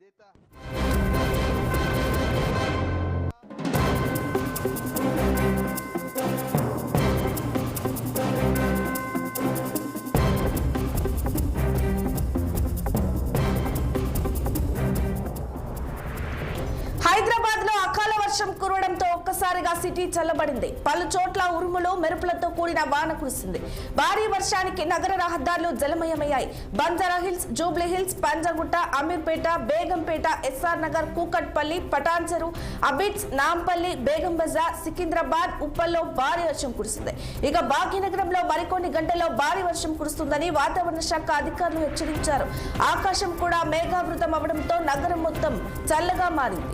देता హైదరాబాద్ లో అకాల వర్షం కురవడంతో ఒక్కసారిగా సిటీ చల్లబడింది. పలు చోట్ల ఉరుములు మెరుపులతో కూడిన వాన కురిసింది. భారీ వర్షానికి నగర రహదారులు జలమయమయ్యాయి. బంజారా హిల్స్, జూబ్లీ హిల్స్, పంజాగుట్ట, అమీర్పేట, బేగంపేట, ఎస్ఆర్ నగర్, కూకట్పల్లి, పటాన్చెరు, అబిడ్స్, నాంపల్లి, బేగం బజార్, సికింద్రాబాద్, ఉప్పల్లో భారీ వర్షం కురిసింది. ఇక భాగ్యనగరంలో మరికొన్ని గంటల్లో భారీ వర్షం కురుస్తుందని వాతావరణ శాఖ అధికారులు హెచ్చరించారు. ఆకాశం కూడా మేఘావృతం అవడంతో నగరం మొత్తం చల్లగా మారింది.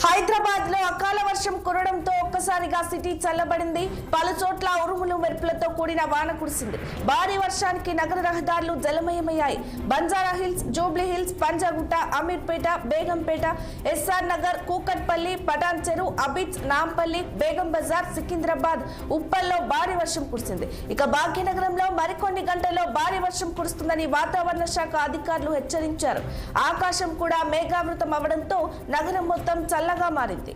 హైదరాబాద్ లో అకాల వర్షం కురవడంతో ఒక్కసారిగా సిటీ చల్లబడింది. పలు చోట్ల ఉరుములు మెరుపులతో కూడిన వాన కురిసింది. భారీ వర్షానికి నగర రహదారులు జలమయమయ్యాయి. బంజారా హిల్స్, జూబ్లీ హిల్స్, పంజాగుట్ట, అమీర్పేట, బేగంపేట, ఎస్ఆర్ నగర్, కూకట్పల్లి, పటాన్చెరు, అబిడ్స్, నాంపల్లి, బేగం బజార్, సికింద్రాబాద్, ఉప్పల్లో భారీ వర్షం కురిసింది. ఇక భాగ్యనగరంలో మరికొన్ని గంటల్లో భారీ వర్షం కురుస్తుందని వాతావరణ శాఖ అధికారులు హెచ్చరించారు. ఆకాశం కూడా మేఘావృతం అవడంతో నగరం మొత్తం చల్లగా మారింది.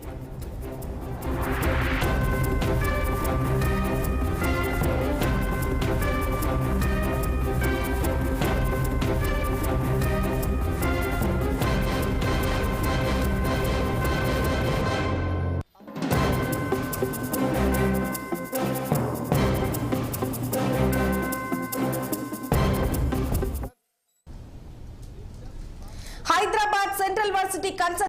Hyderabad central varsity